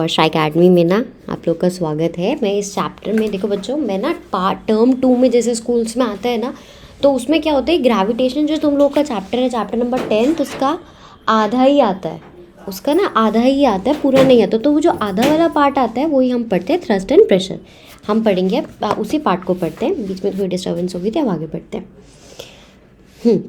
और शाई अकेडमी में ना आप लोग का स्वागत है। मैं इस चैप्टर में देखो बच्चों, मैं ना टर्म 2 में जैसे स्कूल्स में आता है ना, तो उसमें क्या होता है, ग्रेविटेशन जो तुम लोग का चैप्टर है, चैप्टर नंबर 10, तो उसका आधा ही आता है, उसका ना आधा ही आता है, पूरा नहीं आता। तो वो जो आधा वाला पार्ट आता है वही हम पढ़ते हैं, थ्रस्ट एंड प्रेशर हम पढ़ेंगे, उसी पार्ट को पढ़ते हैं। बीच में थोड़ी डिस्टर्बेंस होगी तो अब आगे बढ़ते हैं।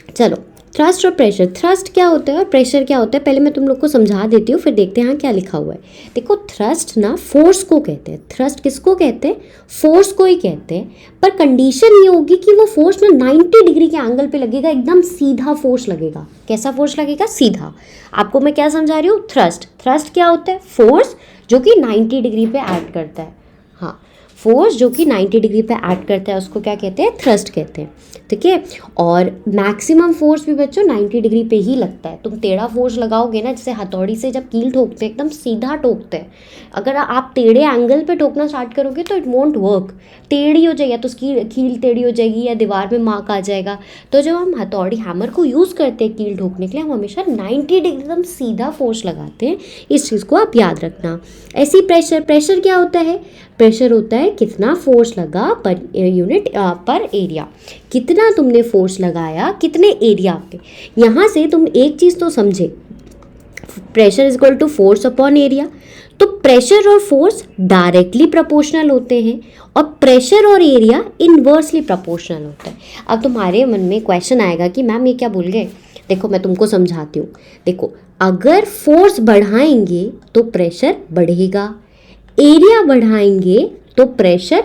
चलो, थ्रस्ट और प्रेशर, थ्रस्ट क्या होता है और प्रेशर क्या होता है पहले मैं तुम लोग को समझा देती हूँ, फिर देखते हैं हाँ क्या लिखा हुआ है। देखो, थ्रस्ट ना फोर्स को कहते हैं, थ्रस्ट किसको कहते हैं, फोर्स को ही कहते हैं। पर कंडीशन ये होगी कि वो फोर्स ना 90 डिग्री के एंगल पे लगेगा, एकदम सीधा फोर्स लगेगा। कैसा फोर्स लगेगा, सीधा। आपको मैं क्या समझा रही हूँ, थ्रस्ट, थ्रस्ट क्या होता है, फोर्स जो कि 90 डिग्री पे एक्ट करता है। हाँ, फोर्स जो कि 90 डिग्री पे एक्ट करता है उसको क्या कहते हैं, थ्रस्ट कहते हैं। ठीक है, और मैक्सिमम फोर्स भी बच्चों 90 डिग्री पे ही लगता है। तुम टेढ़ा फोर्स लगाओगे ना, जैसे हथौड़ी से जब कील ठोकते हैं, एकदम सीधा ठोकते हैं, अगर आप टेढ़े एंगल पे ठोकना स्टार्ट करोगे तो इट वोंट वर्क, टेढ़ी हो जाएगी, या तो उसकी कील टेढ़ी हो जाएगी या दीवार में मार्क आ जाएगा। तो जब हम हथौड़ी हैमर को यूज़ करते हैं कील ठोकने के लिए, हम हमेशा 90 डिग्री एकदम सीधा फोर्स लगाते हैं। इस चीज़ को आप याद रखना। ऐसी प्रेशर, प्रेशर क्या होता है, प्रेशर होता है कितना फोर्स लगा पर यूनिट पर एरिया, कितना तुमने फोर्स लगाया कितने एरिया पे। यहाँ से तुम एक चीज़ तो समझे, pressure is equal to force upon area. तो प्रेशर और फोर्स डायरेक्टली प्रोपोर्शनल होते हैं और प्रेशर और एरिया इनवर्सली प्रोपोर्शनल होता है। अब तुम्हारे मन में क्वेश्चन आएगा कि मैम ये क्या भूल गए। देखो मैं तुमको समझाती हूँ। देखो, अगर फोर्स बढ़ाएंगे तो प्रेशर बढ़ेगा, एरिया बढ़ाएंगे तो प्रेशर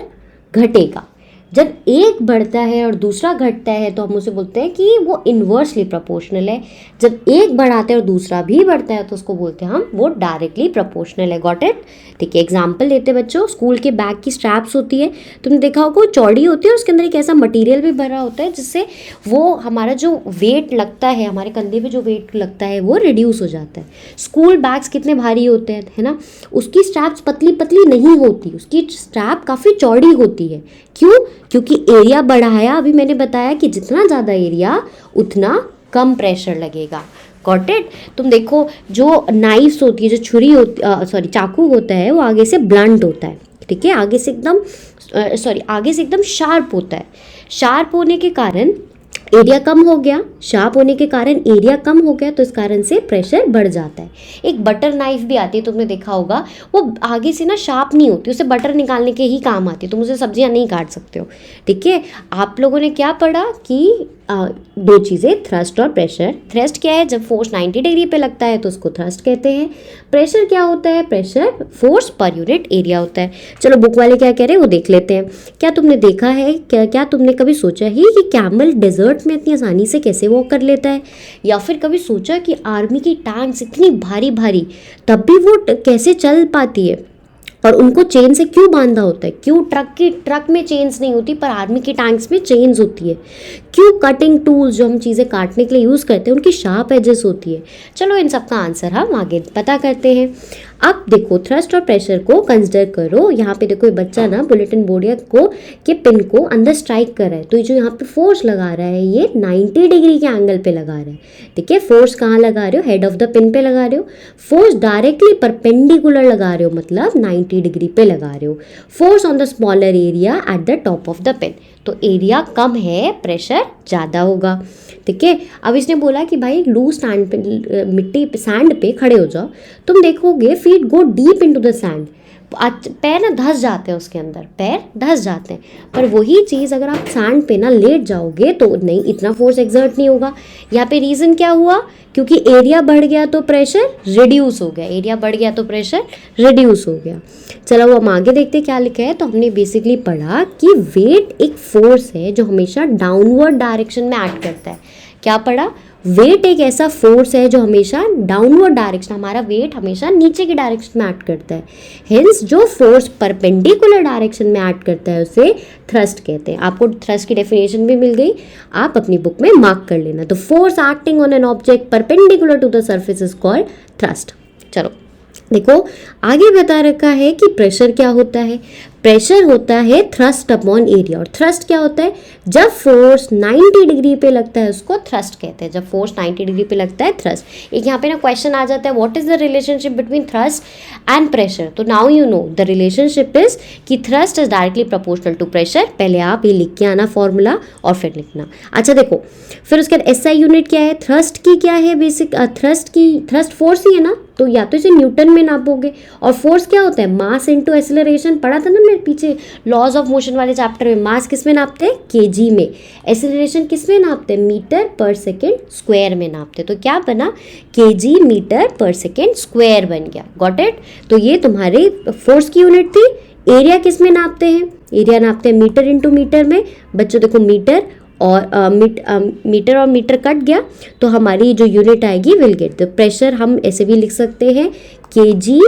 घटेगा। जब एक बढ़ता है और दूसरा घटता है तो हम उसे बोलते हैं कि वो इन्वर्सली प्रोपोर्शनल है। जब एक बढ़ाते हैं और दूसरा भी बढ़ता है तो उसको बोलते हैं हम वो डायरेक्टली प्रोपोर्शनल है। Got it. ठीक है, एग्जाम्पल लेते हैं बच्चों। स्कूल के बैग की स्ट्रैप्स होती है, तुमने देखा होगा, चौड़ी होती है और उसके अंदर एक ऐसा मटेरियल भी भरा होता है जिससे वो हमारा जो वेट लगता है, हमारे कंधे पे जो वेट लगता है वो रिड्यूस हो जाता है। स्कूल बैग्स कितने भारी होते हैं, है ना, उसकी स्ट्रैप्स पतली पतली नहीं होती, उसकी स्ट्रैप काफ़ी चौड़ी होती है। क्यों? क्योंकि एरिया बढ़ाया। अभी मैंने बताया कि जितना ज़्यादा एरिया उतना कम प्रेशर लगेगा। Got it. तुम देखो, जो नाइफ्स होती है, जो छुरी होती, चाकू होता है, वो आगे से ब्लंट होता है। ठीक है, आगे से एकदम शार्प होता है। शार्प होने के कारण एरिया कम हो गया, शार्प होने के कारण एरिया कम हो गया, तो इस कारण से प्रेशर बढ़ जाता है। एक बटर नाइफ भी आती है, तुमने देखा होगा, वो आगे से ना शार्प नहीं होती, उसे बटर निकालने के ही काम आती है, तुम उसे सब्जियां नहीं काट सकते हो। ठीक है, आप लोगों ने क्या पढ़ा कि दो चीज़ें, थ्रस्ट और प्रेशर। थ्रस्ट क्या है, जब फोर्स 90 डिग्री पे लगता है तो उसको थ्रस्ट कहते हैं। प्रेशर क्या होता है, pressure force per unit area होता है। चलो बुक वाले क्या कह रहे हैं वो देख लेते हैं। क्या तुमने देखा है, क्या तुमने कभी सोचा ही कि कैमल डेजर्ट में इतनी आसानी से कैसे वॉक कर लेता है, या फिर कभी सोचा कि आर्मी की टैंक्स इतनी भारी भारी तब भी वो कैसे चल पाती है, और उनको चेन से क्यों बांधा होता है। क्यों ट्रक में चेन्स नहीं होती पर आर्मी की टैंक्स में चेन्स होती है। क्यों कटिंग टूल्स जो हम चीज़ें काटने के लिए यूज़ करते हैं उनकी शार्प एजेस होती है। चलो इन सब का आंसर हम आगे पता करते हैं। अब देखो, थ्रस्ट और प्रेशर को कंसिडर करो। यहाँ पे देखो, ये बच्चा ना बुलेटिन बोर्ड के पिन को अंदर स्ट्राइक कर रहा है, तो ये जो यहाँ पे फोर्स लगा रहा है ये 90 डिग्री के एंगल पे लगा रहा है। ठीक है, फोर्स कहाँ लगा रहे हो, हेड ऑफ द पिन पे लगा रहे हो। फोर्स डायरेक्टली परपेंडिकुलर लगा रहे हो, मतलब 90 डिग्री पे लगा रहे हो। Force on the smaller area at the top of the pin, तो एरिया कम है, प्रेशर ज़्यादा होगा। ठीक है, अब इसने बोला कि भाई लूज सैंड पे, मिट्टी सैंड पे खड़े हो जाओ, तुम देखोगे feet go deep into the sand, पैर ना धंस जाते हैं उसके अंदर, पैर धंस जाते हैं। पर वही चीज़ अगर आप सैंड पे ना लेट जाओगे तो नहीं, इतना फोर्स एक्सर्ट नहीं होगा। यहाँ पे रीज़न क्या हुआ, क्योंकि एरिया बढ़ गया तो प्रेशर रिड्यूस हो गया, एरिया बढ़ गया तो प्रेशर रिड्यूस हो गया। चलो हम आगे देखते क्या लिखा है। तो हमने बेसिकली पढ़ा कि वेट एक फोर्स है जो हमेशा डाउनवर्ड डायरेक्शन में एक्ट करता है। क्या पढ़ा, वेट एक ऐसा फोर्स है जो हमेशा डाउनवर्ड डायरेक्शन, हमारा वेट हमेशा नीचे की डायरेक्शन में एक्ट करता है। हेंस जो फोर्स परपेंडिकुलर डायरेक्शन में एक्ट करता है उसे थ्रस्ट कहते हैं। आपको थ्रस्ट की डेफिनेशन भी मिल गई, आप अपनी बुक में मार्क कर लेना। तो force acting on an object perpendicular to the surface is called thrust. चलो देखो, आगे बता रखा है कि प्रेशर क्या होता है। प्रेशर होता है थ्रस्ट अपॉन एरिया, और थ्रस्ट क्या होता है, जब फोर्स 90 डिग्री पे लगता है उसको थ्रस्ट कहते हैं, जब फोर्स 90 डिग्री पे लगता है थ्रस्ट। एक यहाँ पे ना क्वेश्चन आ जाता है, what is the relationship between thrust and pressure, तो now you know the relationship is कि thrust is directly proportional to pressure. पहले आप ये लिख के आना फॉर्मूला और फिर लिखना। अच्छा देखो, फिर उसके बाद एसआई यूनिट क्या है, थ्रस्ट की क्या है, बेसिक थ्रस्ट फोर्स ही है ना, तो या तो इसे न्यूटन में नापोगे, और फोर्स क्या होता है, मास इनटू एक्सेलरेशन, पढ़ा था ना मेरे पीछे लॉज ऑफ मोशन वाले चैप्टर में। मास किस में नापते हैं, केजी में, एक्सेलरेशन किस में नापते हैं, मीटर पर सेकेंड स्क्वायर में नापते हैं। तो क्या बना, केजी मीटर पर सेकेंड स्क्वायर बन गया। Got it. तो ये तुम्हारी फोर्स की यूनिट थी। एरिया किस में नापते हैं, एरिया नापते हैं मीटर इंटू मीटर में। बच्चों देखो, मीटर और मीटर कट गया तो हमारी जो यूनिट आएगी विल गेट द प्रेशर। हम ऐसे भी लिख सकते हैं केजी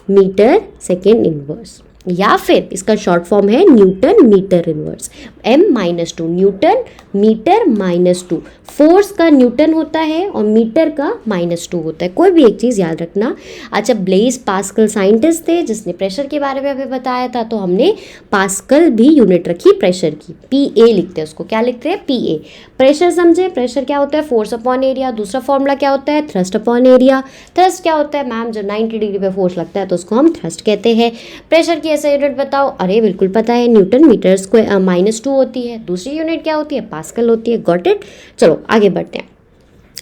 मीटर सेकेंड इनवर्स, या फिर इसका शॉर्ट फॉर्म है newton metre inverse, m-2, newton metre -2। फोर्स का न्यूटन होता है और मीटर का -2 होता है, कोई भी एक चीज़ याद रखना। अच्छा, ब्लेज पास्कल साइंटिस्ट थे जिसने प्रेशर के बारे में अभी बताया था, तो हमने पास्कल भी यूनिट रखी प्रेशर की, PA लिखते हैं उसको, क्या लिखते हैं, PA। प्रेशर समझे, प्रेशर क्या होता है, फोर्स अपॉन एरिया। दूसरा फॉर्मूला क्या होता है, थ्रस्ट अपॉन एरिया। थ्रस्ट क्या होता है मैम, जब 90 डिग्री पे फोर्स लगता है तो उसको हम थ्रस्ट कहते हैं। प्रेशर की ऐसा यूनिट बताओ, अरे बिल्कुल पता है, न्यूटन मीटर स्क्वायर -2 होती है। दूसरी यूनिट क्या होती है, पास्कल होती है। Got it. चलो आगे बढ़ते हैं।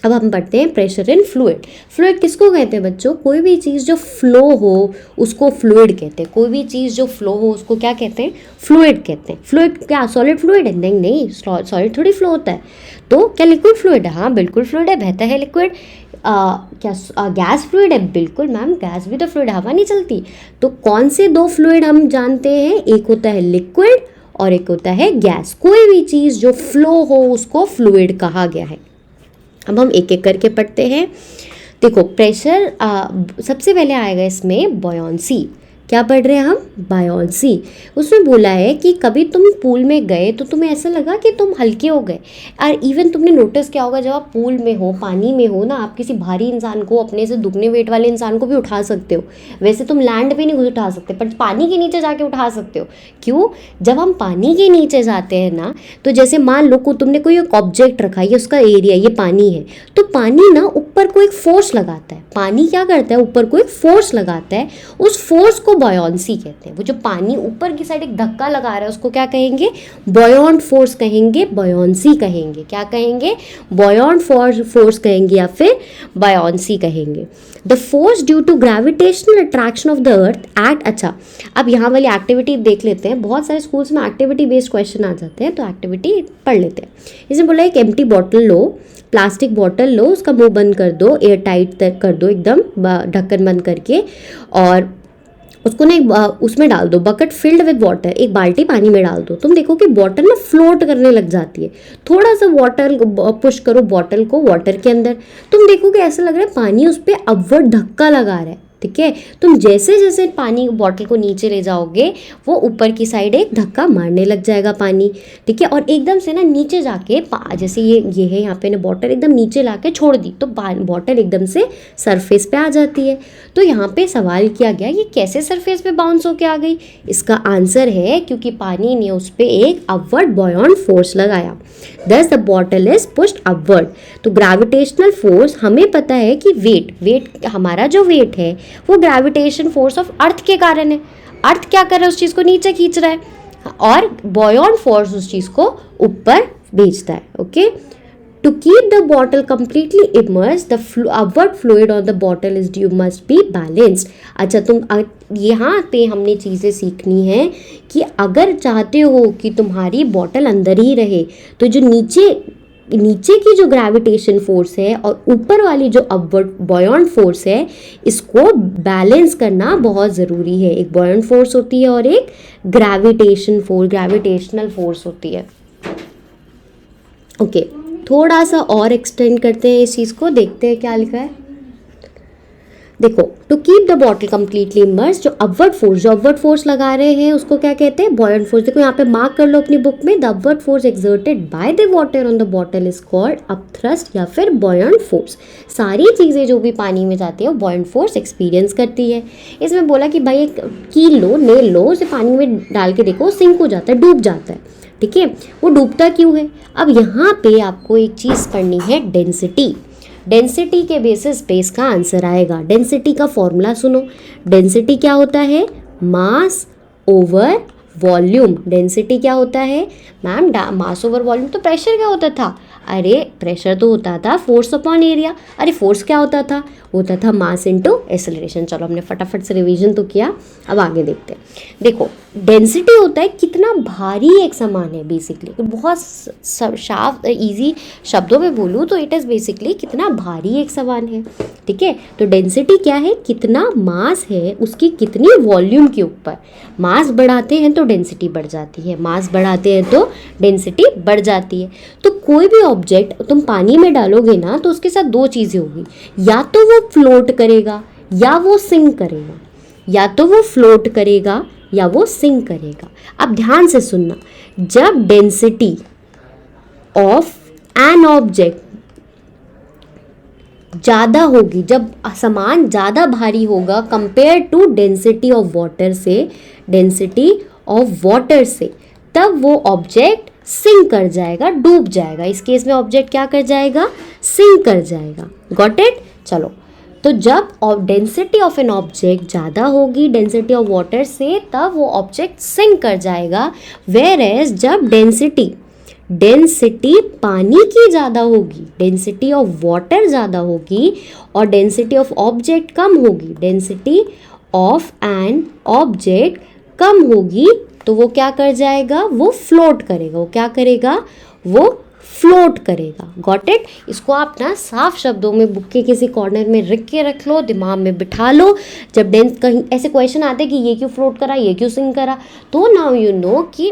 अब हम पढ़ते हैं प्रेशर इन फ्लूइड। फ्लूइड किसको कहते हैं बच्चों, कोई भी चीज़ जो फ्लो हो उसको फ्लूइड कहते हैं। कोई भी चीज़ जो फ्लो हो उसको क्या कहते हैं, फ्लूइड कहते हैं। फ्लूइड क्या सॉलिड फ्लूइड है, नहीं नहीं, सॉलिड थोड़ी फ्लो होता है। तो क्या लिक्विड फ्लूइड है, हाँ बिल्कुल फ्लूइड है, बहता है लिक्विड। क्या गैस फ्लूइड है, बिल्कुल मैम, गैस भी तो फ्लूइड, हवा नहीं चलती। तो कौन से दो फ्लूइड हम जानते हैं, एक होता है लिक्विड और एक होता है गैस। कोई भी चीज़ जो फ्लो हो उसको फ्लूइड कहा गया है। अब हम एक एक करके पढ़ते हैं। देखो प्रेशर, सबसे पहले आएगा इसमें बॉयंसी। क्या पढ़ रहे हैं हम, बायोन्सी। उसमें बोला है कि कभी तुम पूल में गए तो तुम्हें ऐसा लगा कि तुम हल्के हो गए। और इवन तुमने नोटिस किया होगा, जब आप पूल में हो, पानी में हो ना, आप किसी भारी इंसान को, अपने से दुगने वेट वाले इंसान को भी उठा सकते हो। वैसे तुम लैंड पे नहीं उठा सकते, पर पानी के नीचे जाके उठा सकते हो। क्यों, जब हम पानी के नीचे जाते हैं ना, तो जैसे मान लो को तुमने कोई एक ऑब्जेक्ट रखा है, उसका एरिया ये पानी है, तो पानी ना ऊपर को एक फोर्स लगाता है। पानी क्या करता है, ऊपर को एक फोर्स लगाता है, उस फोर्स को बॉयंसी कहते हैं। वो जो पानी ऊपर की साइड एक धक्का लगा रहा है उसको क्या कहेंगे, बॉयॉन्ट फोर्स कहेंगे, बॉयंसी कहेंगे। क्या कहेंगे, बॉयॉन्ट फोर्स कहेंगे या फिर बॉयंसी कहेंगे। The force due to gravitational attraction of the earth act. अच्छा, अब यहाँ वाली एक्टिविटी देख लेते हैं। बहुत सारे स्कूल्स में एक्टिविटी बेस्ड क्वेश्चन आ जाते हैं, तो एक्टिविटी पढ़ लेते हैं। इसमें बोला एक एम्प्टी बॉटल लो, प्लास्टिक बॉटल लो, उसका मुंह बंद कर दो, एयर टाइट तक कर दो, एकदम ढक्कन बंद करके, और उसको ना उसमें डाल दो, बकेट फिल्ड विद वाटर, एक बाल्टी पानी में डाल दो। तुम देखो कि बॉटल ना फ्लोट करने लग जाती है। थोड़ा सा वाटर पुश करो बॉटल को वाटर के अंदर, तुम देखो कि ऐसा लग रहा है पानी उस पर अपवर्ड धक्का लगा रहा है। ठीक है, तुम जैसे जैसे पानी बॉटल को नीचे ले जाओगे, वो ऊपर की साइड एक धक्का मारने लग जाएगा पानी। ठीक है, और एकदम से ना नीचे जाके जैसे ये है यहाँ पे ना, बॉटल एकदम नीचे लाके छोड़ दी तो बॉटल एकदम से सरफेस पे आ जाती है। तो यहाँ पे सवाल किया गया ये कैसे सरफेस पे बाउंस होके आ गई। इसका आंसर है क्योंकि पानी ने उस पर एक अपवर्ड बॉयॉन्ट फोर्स लगाया, दस the bottle is pushed upward. तो ग्रेविटेशनल फोर्स, हमें पता है कि वेट हमारा जो वेट है वो ग्रेविटेशन फोर्स ऑफ अर्थ के कारण है। अर्थ क्या कर रहा है, उस चीज़ को नीचे खींच रहा है, और बॉयॉन्ट फोर्स उस चीज़ को ऊपर भेजता है। Okay, to keep the bottle completely immerse the upward fluid on the bottle is due must be balanced. अच्छा, तुम यहाँ पे हमने चीज़ें सीखनी है कि अगर चाहते हो कि तुम्हारी बॉटल अंदर ही रहे, तो जो नीचे की जो ग्रेविटेशन फोर्स है और ऊपर वाली जो अपवर्ड बॉयॉन्ट फोर्स है, इसको बैलेंस करना बहुत ज़रूरी है। एक बॉयॉन्ट फोर्स होती है और एक ग्रेविटेशनल फोर्स होती है। ओके, थोड़ा सा और एक्सटेंड करते हैं इस चीज़ को, देखते हैं क्या लिखा है। देखो, to keep the bottle completely immerse, जो अपवर्ड फोर्स लगा रहे हैं उसको क्या कहते हैं, बॉयंट फोर्स। देखो यहाँ पे मार्क कर लो अपनी बुक में, the upward force exerted by the water on the bottle is called upthrust या फिर बॉयंट फोर्स। सारी चीज़ें जो भी पानी में जाती है वो बॉयंट फोर्स एक्सपीरियंस करती है। इसमें बोला कि भाई एक कील लो, नेल लो, उसे पानी में डाल के देखो, सिंक हो जाता है, डूब जाता है। ठीक है, वो डूबता क्यों है। अब यहाँ पे आपको एक चीज़ पढ़नी है, डेंसिटी। डेंसिटी के बेसिस पे इसका आंसर आएगा। डेंसिटी का फॉर्मूला सुनो। डेंसिटी क्या होता है, मास ओवर वॉल्यूम। डेंसिटी क्या होता है मैम, मास ओवर वॉल्यूम। तो प्रेशर क्या होता था, अरे प्रेशर तो होता था फोर्स अपॉन एरिया। अरे फोर्स क्या होता था मास इनटू एक्सेलरेशन। चलो हमने फटाफट से रिवीजन तो किया, अब आगे देखते हैं। देखो, डेंसिटी होता है कितना भारी एक सामान है बेसिकली। बहुत साफ इजी शब्दों में बोलूँ तो इट इज़ बेसिकली कितना भारी एक सामान है। ठीक है, तो डेंसिटी क्या है, कितना मास है उसकी कितनी वॉल्यूम के ऊपर। मास बढ़ाते हैं तो डेंसिटी बढ़ जाती है, मास बढ़ाते हैं तो डेंसिटी बढ़ जाती है। तो कोई भी ऑब्जेक्ट तुम पानी में डालोगे ना तो उसके साथ दो चीज़ें होगी, या तो वो फ्लोट करेगा या वो सिंक करेगा, या तो वो फ्लोट करेगा या वो सिंक करेगा। अब ध्यान से सुनना, जब डेंसिटी ऑफ एन ऑब्जेक्ट ज़्यादा होगी, जब सामान ज़्यादा भारी होगा compare to density of water से, डेंसिटी ऑफ वाटर से, तब वो ऑब्जेक्ट सिंक कर जाएगा, डूब जाएगा। इस केस में ऑब्जेक्ट क्या कर जाएगा, सिंक कर जाएगा। Got it. चलो, तो जब डेंसिटी ऑफ एन ऑब्जेक्ट ज़्यादा होगी डेंसिटी ऑफ वाटर से, तब वो ऑब्जेक्ट सिंक कर जाएगा। वेयर एज जब डेंसिटी पानी की ज़्यादा होगी, डेंसिटी ऑफ वाटर ज़्यादा होगी और डेंसिटी ऑफ ऑब्जेक्ट कम होगी, डेंसिटी ऑफ एन ऑब्जेक्ट कम होगी, तो वो क्या कर जाएगा, वो फ्लोट करेगा। वो क्या करेगा, वो फ्लोट करेगा। Got it. इसको आप ना साफ शब्दों में बुक के किसी कॉर्नर में रख के रख लो, दिमाग में बिठा लो। जब कहीं ऐसे क्वेश्चन आते कि ये क्यों फ्लोट करा, ये क्यों सिंक करा, तो नाउ यू नो कि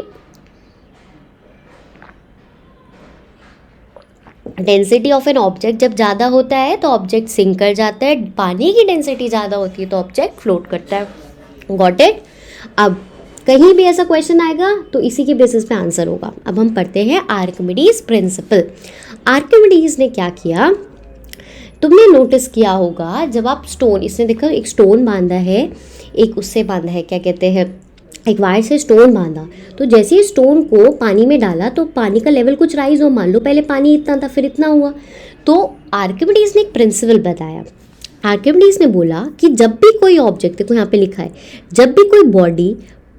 डेंसिटी ऑफ एन ऑब्जेक्ट जब ज़्यादा होता है तो ऑब्जेक्ट सिंक कर जाता है, पानी की डेंसिटी ज़्यादा होती है तो ऑब्जेक्ट फ्लोट करता है। Got it. अब कहीं भी ऐसा क्वेश्चन आएगा तो इसी के बेसिस पे आंसर होगा। अब हम पढ़ते हैं आर्किमिडीज प्रिंसिपल। आर्किमिडीज ने क्या किया, तुमने नोटिस किया होगा, जब आप स्टोन, इसने देखो एक स्टोन बांधा है, एक उससे बांधा है, क्या कहते हैं, एक वायर से स्टोन बांधा, तो जैसे ही स्टोन को पानी में डाला तो पानी का लेवल कुछ राइज हो, मान लो पहले पानी इतना था फिर इतना हुआ। तो आर्किमिडीज ने एक प्रिंसिपल बताया। आर्किमिडीज ने बोला कि जब भी कोई ऑब्जेक्ट, देखो यहाँ पे लिखा है, जब भी कोई बॉडी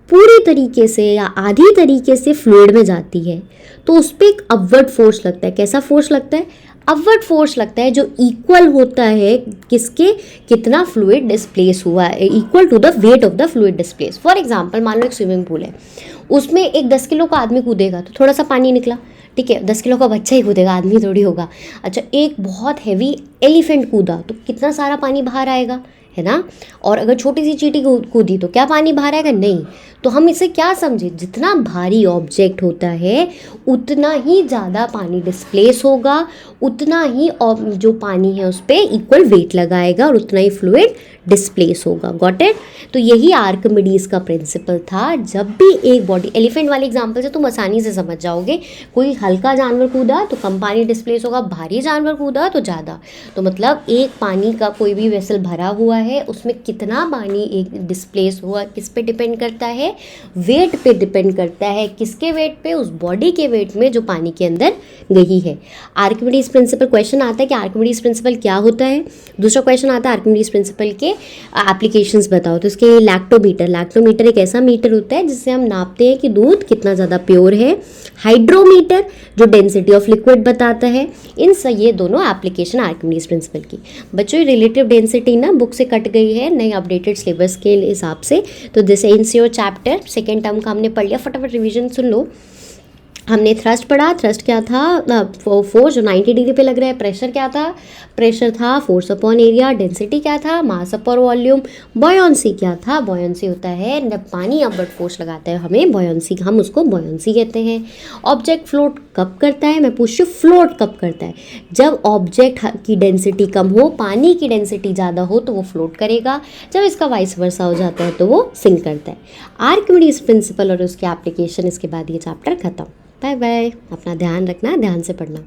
पूरी तरीके से या आधी तरीके से फ्लूइड में जाती है तो उस पर एक अपवर्ड फोर्स लगता है। कैसा फोर्स लगता है, अपवर्ड फोर्स लगता है, जो इक्वल होता है किसके, कितना फ्लूइड डिस्प्लेस हुआ है, equal to the weight of the fluid displace. For example मान लो एक स्विमिंग पूल है, उसमें एक 10 किलो का आदमी कूदेगा तो थोड़ा सा पानी निकला, ठीक है, 10 किलो का बच्चा ही कूदेगा, आदमी थोड़ी होगा। अच्छा, एक बहुत हैवी एलिफेंट कूदा तो कितना सारा पानी बाहर आएगा, है ना। और अगर छोटी सी चींटी कूदी तो क्या पानी बाहर आएगा, नहीं। तो हम इसे क्या समझे, जितना भारी ऑब्जेक्ट होता है उतना ही ज़्यादा पानी डिस्प्लेस होगा, उतना ही जो पानी है उस पर इक्वल वेट लगाएगा और उतना ही फ्लूइड डिस्प्लेस होगा। Got it. तो यही आर्किमिडीज का प्रिंसिपल था। जब भी एक बॉडी, एलिफेंट वाले एग्जांपल से तुम आसानी से समझ जाओगे, कोई हल्का जानवर कूदा तो कम पानी डिस्प्लेस होगा, भारी जानवर कूदा तो ज़्यादा। तो मतलब एक पानी का कोई भी वेसल भरा हुआ है, उसमें कितना पानी एक डिस्प्लेस हुआ किस पे डिपेंड करता है, वेट पे डिपेंड करता है। किसके वेट पे, उस बॉडी के वेट में जो पानी के अंदर गई है। आर्किमिडीज प्रिंसिपल, क्वेश्चन आता है कि आर्किमिडीज प्रिंसिपल क्या होता है। दूसरा क्वेश्चन आता है आर्किमिडीज प्रिंसिपल के एप्लीकेशंस बताओ। तो इसके लैक्टोमीटर, लैक्टोमीटर एक ऐसा मीटर होता है जिससे हम नापते हैं कि दूध कितना ज़्यादा प्योर है। हाइड्रोमीटर जो डेंसिटी ऑफ लिक्विड बताता है। इन ये दोनों एप्लीकेशन आर्किमिडीज प्रिंसिपल की। बच्चों, रिलेटिव डेंसिटी ना बुक से कट गई है नई अपडेटेड सिलेबस के हिसाब से। तो this ends your chapter. Second term का हमने पढ़ लिया, फटाफट रिवीजन सुन लो। हमने थ्रस्ट पढ़ा। थ्रस्ट क्या था, फोर्स जो 90 डिग्री पे लग रहा है। प्रेशर क्या था, प्रेशर था फोर्स अपॉन एरिया। डेंसिटी क्या था, मास अपॉन वॉल्यूम। बॉयंसी क्या था, बॉयंसी होता है जब पानी अपवर्ड फोर्स लगाता है हमें बॉयंसी, हम उसको बॉयंसी कहते हैं। ऑब्जेक्ट फ्लोट कब करता है, मैं पूछ रही हूँ फ्लोट कब करता है, जब ऑब्जेक्ट की डेंसिटी कम हो, पानी की डेंसिटी ज़्यादा हो तो वो फ्लोट करेगा, जब इसका वाइस वर्सा हो जाता है तो वो सिंक करता है। आर्किमिडीज प्रिंसिपल और उसके एप्लीकेशन, इसके बाद ये चैप्टर खत्म। Bye bye. अपना ध्यान रखना, ध्यान से पढ़ना।